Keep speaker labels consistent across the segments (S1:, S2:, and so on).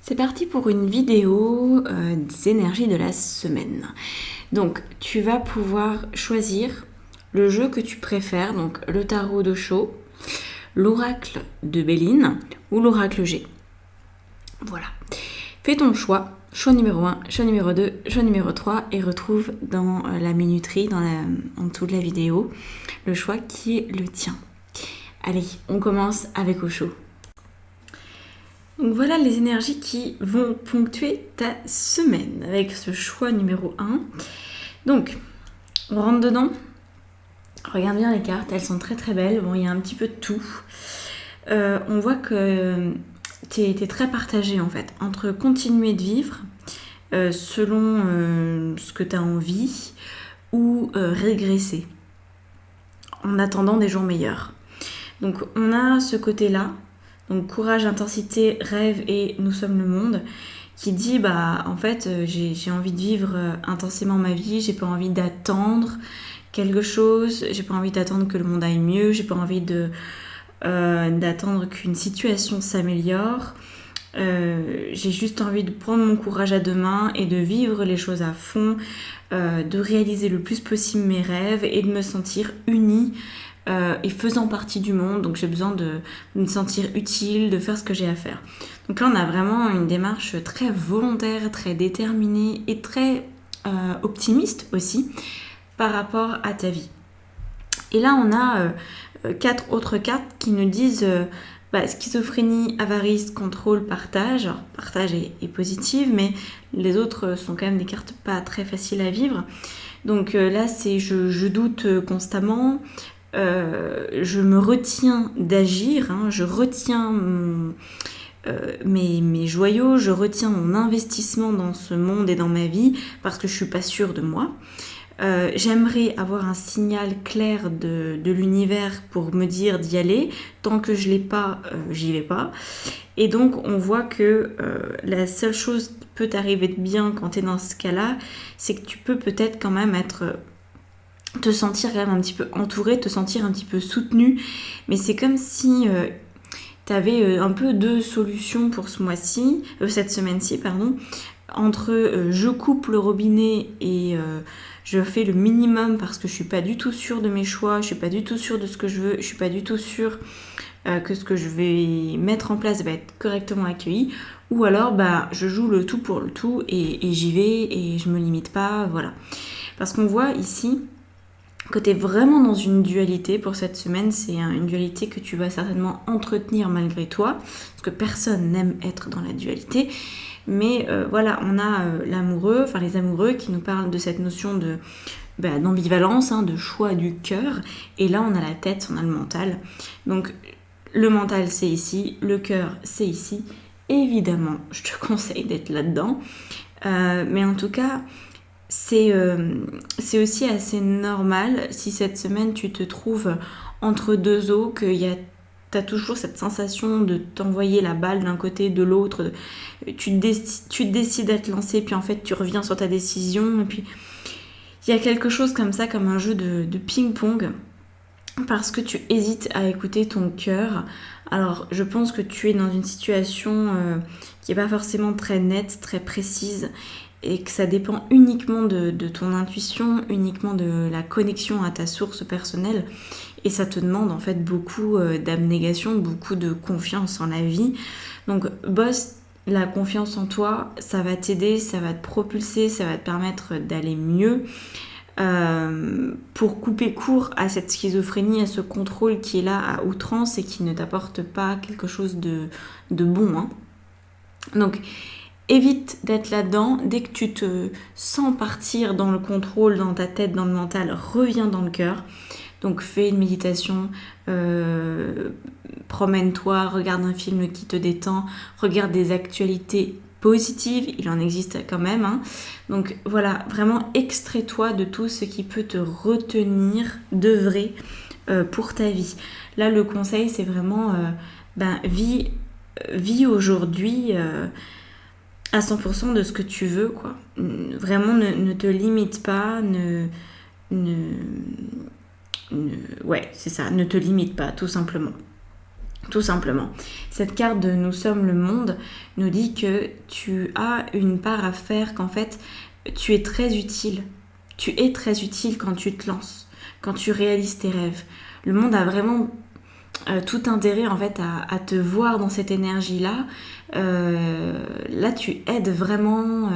S1: C'est parti pour une vidéo des énergies de la semaine. Donc tu vas pouvoir choisir le jeu que tu préfères, donc le tarot d'Osho, l'oracle de Béline ou l'oracle G. Voilà. Fais ton choix numéro 1, choix numéro 2, choix numéro 3 et retrouve dans la minuterie, en dessous de la vidéo, le choix qui est le tien. Allez, on commence avec Osho. Donc voilà les énergies qui vont ponctuer ta semaine avec ce choix numéro 1. Donc, on rentre dedans. Regarde bien les cartes, elles sont très très belles. Bon, il y a un petit peu de tout. On voit que t'es très partagé en fait, entre continuer de vivre selon ce que tu as envie ou régresser en attendant des jours meilleurs. Donc on a ce côté-là. Donc courage, intensité, rêve et nous sommes le monde, qui dit en fait j'ai envie de vivre intensément ma vie, j'ai pas envie d'attendre quelque chose, j'ai pas envie d'attendre que le monde aille mieux, j'ai pas envie d'attendre qu'une situation s'améliore, j'ai juste envie de prendre mon courage à deux mains et de vivre les choses à fond, de réaliser le plus possible mes rêves et de me sentir unie et faisant partie du monde, donc j'ai besoin de me sentir utile, de faire ce que j'ai à faire. Donc là on a vraiment une démarche très volontaire, très déterminée et très optimiste aussi par rapport à ta vie. Et là on a 4 autres cartes qui nous disent schizophrénie, avarice, contrôle, partage. Alors, partage est positive, mais les autres sont quand même des cartes pas très faciles à vivre. Donc là c'est je doute constamment, je me retiens d'agir, je retiens mes joyaux, je retiens mon investissement dans ce monde et dans ma vie parce que je suis pas sûre de moi. J'aimerais avoir un signal clair de l'univers pour me dire d'y aller. Tant que je l'ai pas, j'y vais pas. Et donc on voit que la seule chose qui peut t'arriver de bien quand tu es dans ce cas-là, c'est que tu peux peut-être quand même te sentir quand même un petit peu entouré, te sentir un petit peu soutenu, mais c'est comme si tu avais un peu deux solutions pour cette semaine-ci, entre je coupe le robinet et je fais le minimum parce que je suis pas du tout sûre de mes choix, je suis pas du tout sûre de ce que je veux, je suis pas du tout sûre que ce que je vais mettre en place va être correctement accueilli, ou alors je joue le tout pour le tout et j'y vais et je me limite pas, voilà. Parce qu'on voit ici que tu es vraiment dans une dualité pour cette semaine, c'est une dualité que tu vas certainement entretenir malgré toi, parce que personne n'aime être dans la dualité, mais voilà, on a les amoureux qui nous parlent de cette notion d'ambivalence, de choix du cœur, et là on a la tête, on a le mental, donc le mental c'est ici, le cœur c'est ici, évidemment je te conseille d'être là-dedans, mais en tout cas c'est aussi assez normal si cette semaine tu te trouves entre deux eaux, que t'as toujours cette sensation de t'envoyer la balle d'un côté, de l'autre, tu décides à te lancer, puis en fait tu reviens sur ta décision, et puis il y a quelque chose comme ça, comme un jeu de ping-pong, parce que tu hésites à écouter ton cœur. Alors je pense que tu es dans une situation qui n'est pas forcément très nette, très précise, et que ça dépend uniquement de ton intuition, uniquement de la connexion à ta source personnelle, et ça te demande en fait beaucoup d'abnégation, beaucoup de confiance en la vie. Donc bosse la confiance en toi, ça va t'aider, ça va te propulser, ça va te permettre d'aller mieux, pour couper court à cette schizophrénie, à ce contrôle qui est là à outrance et qui ne t'apporte pas quelque chose de bon. Donc évite d'être là-dedans. Dès que tu te sens partir dans le contrôle, dans ta tête, dans le mental, reviens dans le cœur. Donc fais une méditation, promène-toi, regarde un film qui te détend, regarde des actualités positives, il en existe quand même. Donc voilà, vraiment extrais-toi de tout ce qui peut te retenir de vrai pour ta vie. Là le conseil c'est vraiment vis aujourd'hui à 100% de ce que tu veux, quoi. Vraiment ne te limite pas, ouais, c'est ça, ne te limite pas, tout simplement. tout simplement. Cette carte de Nous sommes le monde nous dit que tu as une part à faire, qu'en fait, tu es très utile. Tu es très utile quand tu te lances, quand tu réalises tes rêves. Le monde a vraiment tout intérêt en fait à te voir dans cette énergie-là. Là, tu aides vraiment,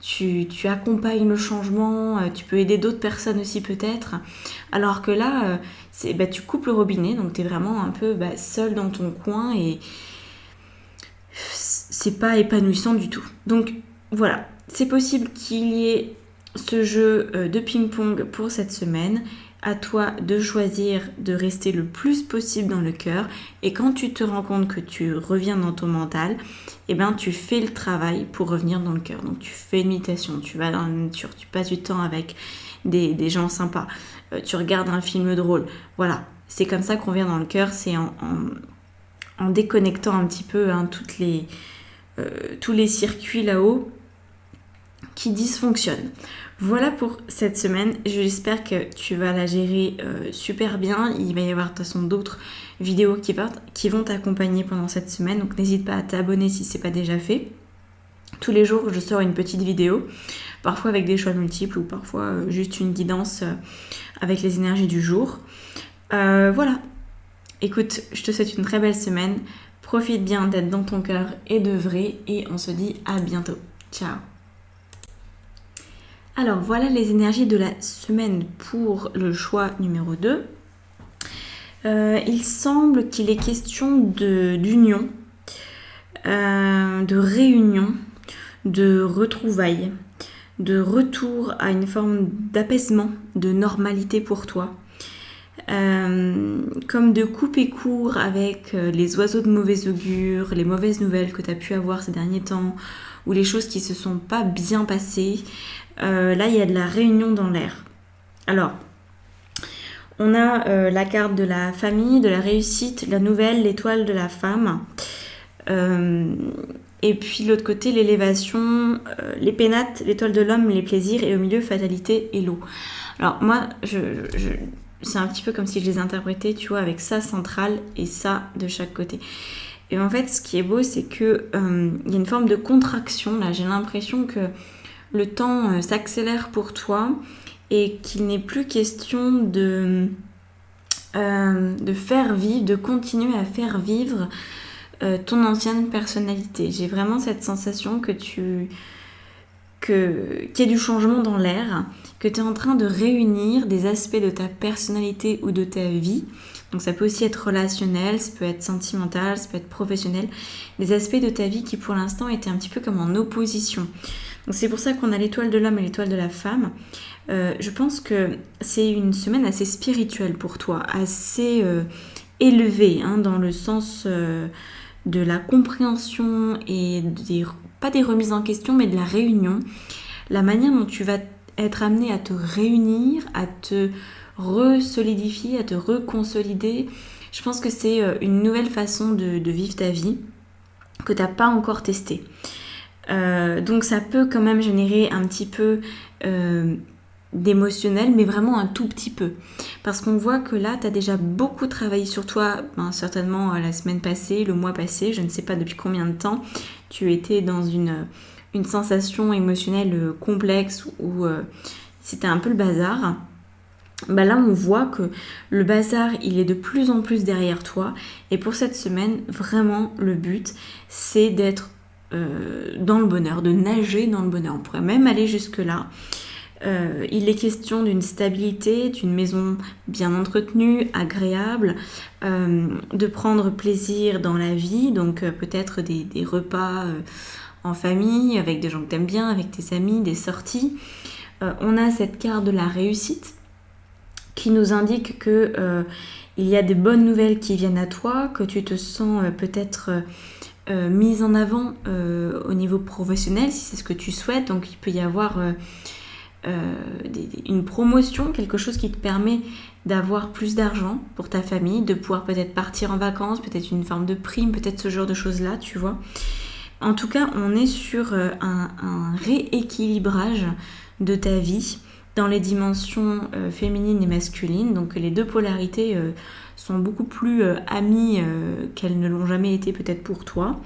S1: tu accompagnes le changement, tu peux aider d'autres personnes aussi peut-être. Alors que là, tu coupes le robinet, donc tu es vraiment un peu seul dans ton coin et c'est pas épanouissant du tout. Donc voilà, c'est possible qu'il y ait ce jeu de ping-pong pour cette semaine. À toi de choisir de rester le plus possible dans le cœur, et quand tu te rends compte que tu reviens dans ton mental, tu fais le travail pour revenir dans le cœur. Donc tu fais une méditation, tu vas dans la nature, tu passes du temps avec des gens sympas, tu regardes un film drôle. Voilà, c'est comme ça qu'on vient dans le cœur, c'est en déconnectant un petit peu tous les circuits là-haut qui dysfonctionnent. Voilà pour cette semaine, j'espère que tu vas la gérer super bien. Il va y avoir de toute façon d'autres vidéos qui vont t'accompagner pendant cette semaine, donc n'hésite pas à t'abonner si ce n'est pas déjà fait. Tous les jours je sors une petite vidéo, parfois avec des choix multiples ou parfois juste une guidance avec les énergies du jour. Voilà, écoute, je te souhaite une très belle semaine, profite bien d'être dans ton cœur et d'œuvrer, et on se dit à bientôt. Ciao. Alors voilà les énergies de la semaine pour le choix numéro 2. Il semble qu'il est question d'union, de réunion, de retrouvailles, de retour à une forme d'apaisement, de normalité pour toi. Comme de couper court avec les oiseaux de mauvais augure, les mauvaises nouvelles que tu as pu avoir ces derniers temps, ou les choses qui se sont pas bien passées. Là, il y a de la réunion dans l'air. Alors, on a la carte de la famille, de la réussite, la nouvelle, l'étoile de la femme. Et puis, l'autre côté, l'élévation, les pénates, l'étoile de l'homme, les plaisirs. Et au milieu, fatalité et l'eau. Alors, moi, c'est un petit peu comme si je les interprétais, tu vois, avec ça central et ça de chaque côté. Et en fait, ce qui est beau, c'est que y a une forme de contraction. Là, j'ai l'impression que le temps s'accélère pour toi et qu'il n'est plus question de faire vivre, de continuer à faire vivre ton ancienne personnalité. J'ai vraiment cette sensation qu'il y a du changement dans l'air, que tu es en train de réunir des aspects de ta personnalité ou de ta vie. Donc ça peut aussi être relationnel, ça peut être sentimental, ça peut être professionnel. Des aspects de ta vie qui pour l'instant étaient un petit peu comme en opposition. Donc c'est pour ça qu'on a l'étoile de l'homme et l'étoile de la femme. Je pense que c'est une semaine assez spirituelle pour toi, assez élevée, dans le sens de la compréhension et pas des remises en question, mais de la réunion. La manière dont tu vas être amené à te réunir, à te resolidifier, à te reconsolider. Je pense que c'est une nouvelle façon de vivre ta vie que tu n'as pas encore testée. Donc ça peut quand même générer un petit peu d'émotionnel, mais vraiment un tout petit peu. Parce qu'on voit que là, tu as déjà beaucoup travaillé sur toi, certainement la semaine passée, le mois passé, je ne sais pas depuis combien de temps, tu étais dans une sensation émotionnelle complexe où c'était un peu le bazar. Là on voit que le bazar il est de plus en plus derrière toi, et pour cette semaine vraiment le but c'est d'être dans le bonheur, de nager dans le bonheur. On pourrait même aller jusque là. Il est question d'une stabilité, d'une maison bien entretenue, agréable, de prendre plaisir dans la vie, donc peut-être des repas en famille avec des gens que t'aimes bien, avec tes amis, des sorties. On a cette carte de la réussite qui nous indique que il y a des bonnes nouvelles qui viennent à toi, que tu te sens peut-être mise en avant au niveau professionnel, si c'est ce que tu souhaites. Donc il peut y avoir une promotion, quelque chose qui te permet d'avoir plus d'argent pour ta famille, de pouvoir peut-être partir en vacances, peut-être une forme de prime, peut-être ce genre de choses-là, tu vois. En tout cas, on est sur un rééquilibrage de ta vie dans les dimensions féminines et masculines. Donc les deux polarités sont beaucoup plus amies qu'elles ne l'ont jamais été peut-être pour toi.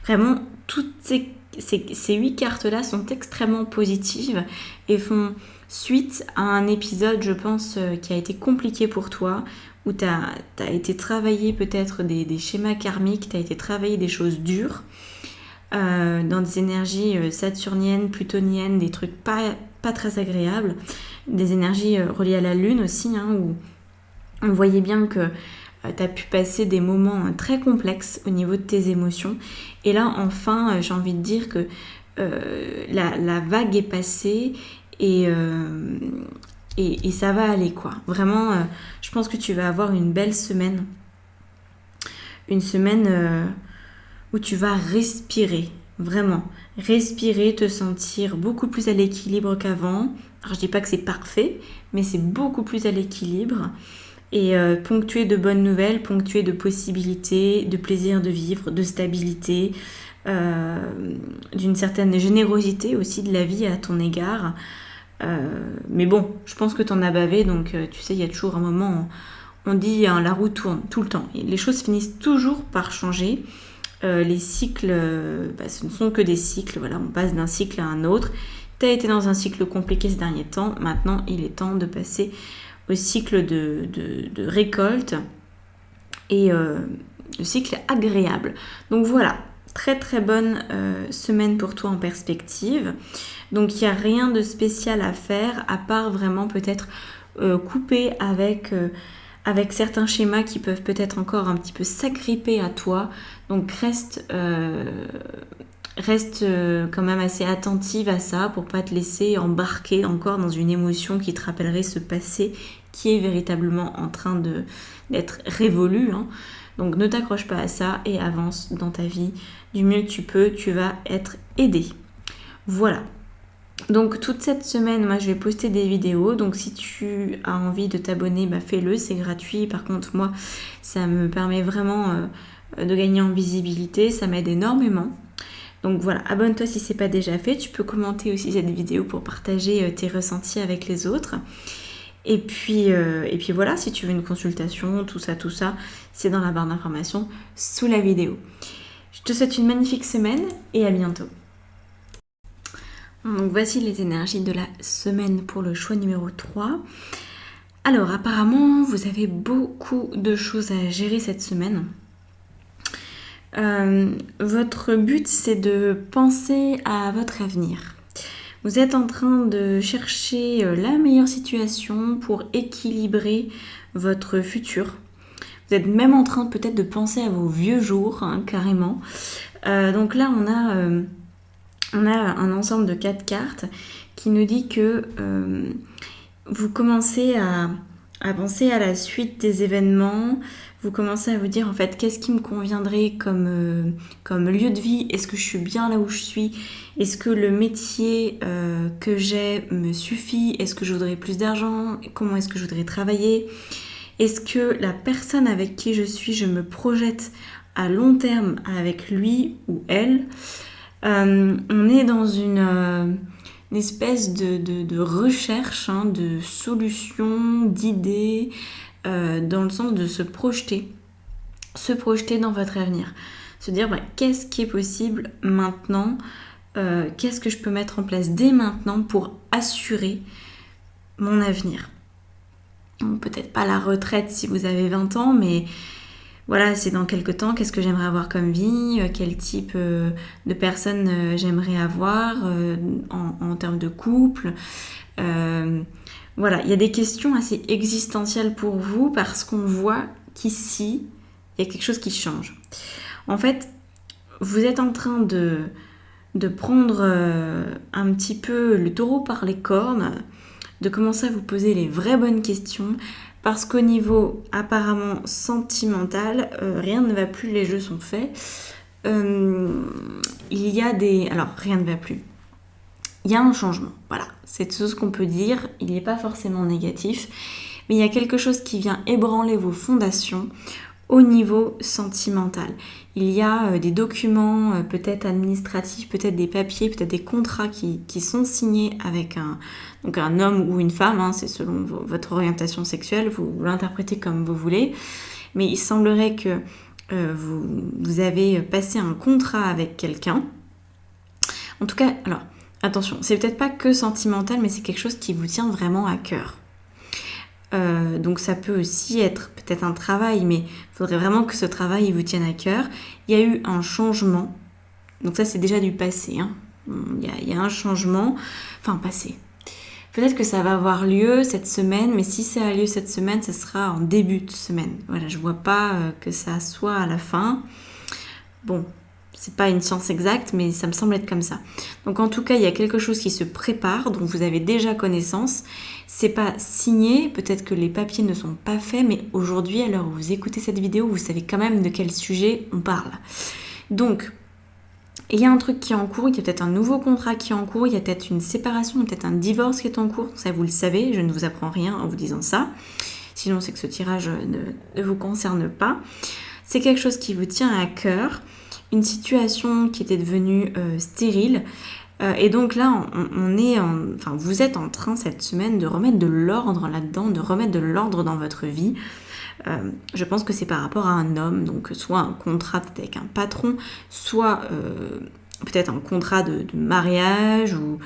S1: Vraiment, toutes ces 8 cartes-là sont extrêmement positives et font suite à un épisode, je pense, qui a été compliqué pour toi, où tu as été travailler peut-être des schémas karmiques, tu as été travailler des choses dures, dans des énergies saturniennes, plutoniennes, des trucs pas très agréables, des énergies reliées à la lune aussi, où on voyait bien que tu as pu passer des moments très complexes au niveau de tes émotions. Et là, enfin, j'ai envie de dire que la vague est passée et ça va aller, quoi. Vraiment, je pense que tu vas avoir une belle semaine. Une semaine où tu vas respirer, vraiment. Respirer, te sentir beaucoup plus à l'équilibre qu'avant. Alors, je dis pas que c'est parfait, mais c'est beaucoup plus à l'équilibre. Et ponctué de bonnes nouvelles, ponctué de possibilités, de plaisir de vivre, de stabilité, d'une certaine générosité aussi de la vie à ton égard. Mais bon, je pense que tu en as bavé, donc tu sais, il y a toujours un moment, on dit la roue tourne tout le temps. Et les choses finissent toujours par changer. Les cycles, ce ne sont que des cycles, voilà, on passe d'un cycle à un autre. Tu as été dans un cycle compliqué ces derniers temps, maintenant il est temps de passer au cycle de récolte et le cycle agréable. Donc voilà, très très bonne semaine pour toi en perspective. Donc il n'y a rien de spécial à faire à part vraiment peut-être couper avec certains schémas qui peuvent peut-être encore un petit peu s'agripper à toi. Donc reste quand même assez attentive à ça pour pas te laisser embarquer encore dans une émotion qui te rappellerait ce passé qui est véritablement en train d'être révolu. Donc ne t'accroche pas à ça et avance dans ta vie du mieux que tu peux, tu vas être aidé. Voilà. Donc toute cette semaine, moi je vais poster des vidéos, donc si tu as envie de t'abonner, fais-le, c'est gratuit. Par contre moi, ça me permet vraiment de gagner en visibilité, ça m'aide énormément. Donc voilà, abonne-toi si c'est pas déjà fait. Tu peux commenter aussi cette vidéo pour partager tes ressentis avec les autres. Et puis voilà, si tu veux une consultation, tout ça, c'est dans la barre d'informations sous la vidéo. Je te souhaite une magnifique semaine et à bientôt. Donc voici les énergies de la semaine pour le choix numéro 3. Alors apparemment, vous avez beaucoup de choses à gérer cette semaine. Votre but, c'est de penser à votre avenir. Vous êtes en train de chercher la meilleure situation pour équilibrer votre futur. Vous êtes même en train peut-être de penser à vos vieux jours, carrément. Donc là, on a un ensemble de 4 cartes qui nous dit que vous commencez à penser à la suite des événements. Vous commencez à vous dire en fait qu'est-ce qui me conviendrait comme lieu de vie. Est-ce que je suis bien là où je suis? Est-ce que le métier que j'ai me suffit? Est-ce que je voudrais plus d'argent? Comment est-ce que je voudrais travailler? Est-ce que la personne avec qui je suis, je me projette à long terme avec lui ou elle? On est dans une espèce de recherche, de solutions, d'idées, dans le sens de se projeter dans votre avenir. Se dire qu'est-ce qui est possible maintenant, qu'est-ce que je peux mettre en place dès maintenant pour assurer mon avenir. Donc, peut-être pas la retraite si vous avez 20 ans, mais voilà, c'est dans quelques temps, qu'est-ce que j'aimerais avoir comme vie, quel type de personne j'aimerais avoir en termes de couple. Voilà, il y a des questions assez existentielles pour vous parce qu'on voit qu'ici, il y a quelque chose qui change. En fait, vous êtes en train de prendre un petit peu le taureau par les cornes, de commencer à vous poser les vraies bonnes questions. Parce qu'au niveau apparemment sentimental, rien ne va plus, les jeux sont faits. Il y a des... Alors, rien ne va plus. Il y a un changement, voilà. C'est tout ce qu'on peut dire. Il n'est pas forcément négatif. Mais il y a quelque chose qui vient ébranler vos fondations au niveau sentimental. Il y a des documents, peut-être administratifs, peut-être des papiers, peut-être des contrats qui sont signés avec un homme ou une femme, hein, c'est selon votre orientation sexuelle, vous l'interprétez comme vous voulez, mais il semblerait que vous avez passé un contrat avec quelqu'un. En tout cas, alors, attention, c'est peut-être pas que sentimental, mais c'est quelque chose qui vous tient vraiment à cœur. Donc ça peut aussi être peut-être un travail, mais il faudrait vraiment que ce travail vous tienne à cœur. Il y a eu un changement, donc ça c'est déjà du passé, hein. Il y a un changement, enfin passé. Peut-être que ça va avoir lieu cette semaine, mais si ça a lieu cette semaine, ça sera en début de semaine. Voilà, je vois pas que ça soit à la fin. Bon, c'est pas une science exacte, mais ça me semble être comme ça. Donc en tout cas, il y a quelque chose qui se prépare, dont vous avez déjà connaissance. C'est pas signé, peut-être que les papiers ne sont pas faits, mais aujourd'hui, à l'heure où vous écoutez cette vidéo, vous savez quand même de quel sujet on parle. Donc, il y a un truc qui est en cours, il y a peut-être un nouveau contrat qui est en cours, il y a peut-être une séparation, peut-être un divorce qui est en cours. Ça, vous le savez, je ne vous apprends rien en vous disant ça. Sinon, c'est que ce tirage ne vous concerne pas. C'est quelque chose qui vous tient à cœur, une situation qui était devenue stérile. Et donc là, vous êtes en train cette semaine de remettre de l'ordre là-dedans, de remettre de l'ordre dans votre vie. Je pense que c'est par rapport à un homme, donc soit un contrat peut-être avec un patron, soit peut-être un contrat de mariage ou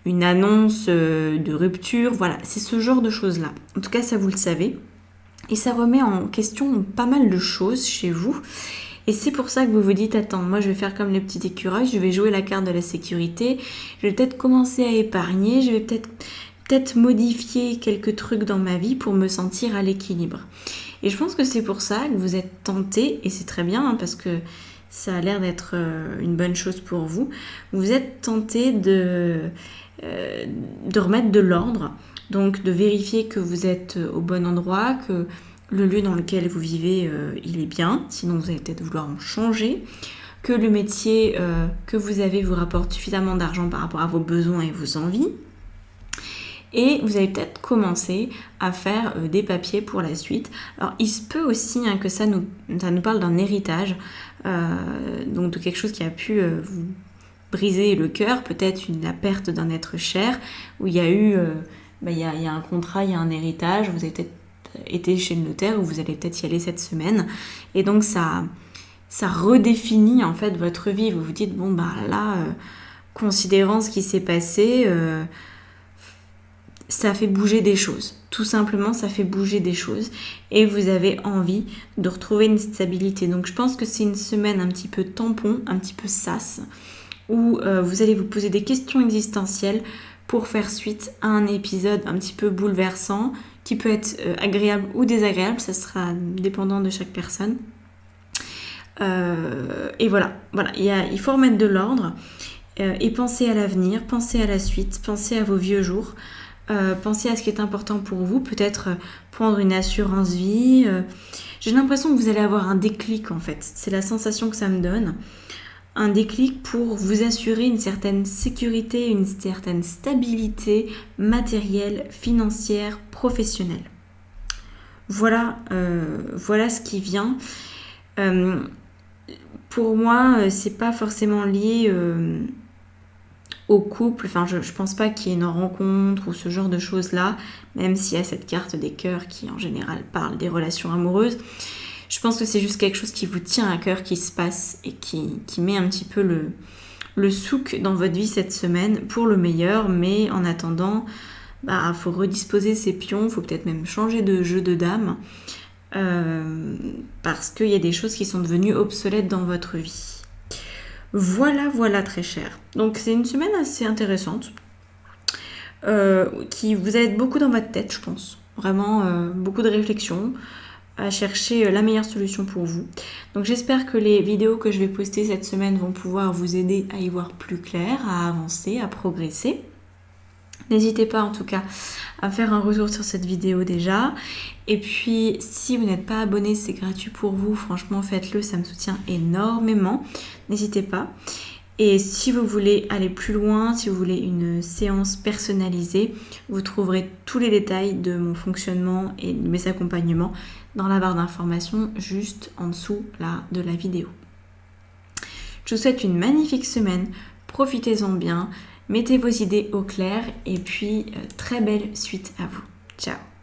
S1: une annonce de rupture. Voilà, c'est ce genre de choses-là. En tout cas, ça vous le savez. Et ça remet en question pas mal de choses chez vous. Et c'est pour ça que vous vous dites, attends, moi je vais faire comme les petits écureuils, je vais jouer la carte de la sécurité, je vais peut-être commencer à épargner, je vais peut-être modifier quelques trucs dans ma vie pour me sentir à l'équilibre. Et je pense que c'est pour ça que vous êtes tenté, et c'est très bien hein, parce que ça a l'air d'être une bonne chose pour vous, vous êtes tenté de remettre de l'ordre, donc de vérifier que vous êtes au bon endroit, que le lieu dans lequel vous vivez, il est bien, sinon vous allez peut-être vouloir en changer, que le métier que vous avez vous rapporte suffisamment d'argent par rapport à vos besoins et vos envies. Et vous allez peut-être commencer à faire des papiers pour la suite. Alors il se peut aussi hein, que ça nous parle d'un héritage, donc de quelque chose qui a pu vous briser le cœur, peut-être la perte d'un être cher, où il y a eu il y a un contrat, il y a un héritage, vous avez peut-être été chez le notaire ou vous allez peut-être y aller cette semaine. Et donc ça redéfinit en fait votre vie. Vous vous dites, bon bah là, considérant ce qui s'est passé, ça fait bouger des choses. Tout simplement, ça fait bouger des choses. Et vous avez envie de retrouver une stabilité. Donc je pense que c'est une semaine un petit peu tampon, un petit peu sas, où vous allez vous poser des questions existentielles pour faire suite à un épisode un petit peu bouleversant, qui peut être agréable ou désagréable, ça sera dépendant de chaque personne. Et voilà, il faut remettre de l'ordre et penser à l'avenir, penser à la suite, penser à vos vieux jours, penser à ce qui est important pour vous, peut-être prendre une assurance vie. J'ai l'impression que vous allez avoir un déclic en fait, c'est la sensation que ça me donne. Un déclic pour vous assurer une certaine sécurité, une certaine stabilité matérielle, financière, professionnelle. Voilà ce qui vient. Pour moi, c'est pas forcément lié au couple. Enfin, je pense pas qu'il y ait une rencontre ou ce genre de choses-là, même s'il y a cette carte des cœurs qui en général parle des relations amoureuses. Je pense que c'est juste quelque chose qui vous tient à cœur, qui se passe et qui met un petit peu le souk dans votre vie cette semaine pour le meilleur. Mais en attendant, faut redisposer ses pions, faut peut-être même changer de jeu de dames parce qu'il y a des choses qui sont devenues obsolètes dans votre vie. Voilà très cher. Donc c'est une semaine assez intéressante qui vous aide beaucoup dans votre tête, je pense. Vraiment beaucoup de réflexion à chercher la meilleure solution pour vous. Donc j'espère que les vidéos que je vais poster cette semaine vont pouvoir vous aider à y voir plus clair, à avancer, à progresser. N'hésitez pas en tout cas à faire un retour sur cette vidéo déjà. Et puis si vous n'êtes pas abonné, c'est gratuit pour vous. Franchement faites-le, ça me soutient énormément. N'hésitez pas. Et si vous voulez aller plus loin, si vous voulez une séance personnalisée, vous trouverez tous les détails de mon fonctionnement et de mes accompagnements dans la barre d'informations juste en dessous là, de la vidéo. Je vous souhaite une magnifique semaine, profitez-en bien, mettez vos idées au clair et puis très belle suite à vous. Ciao!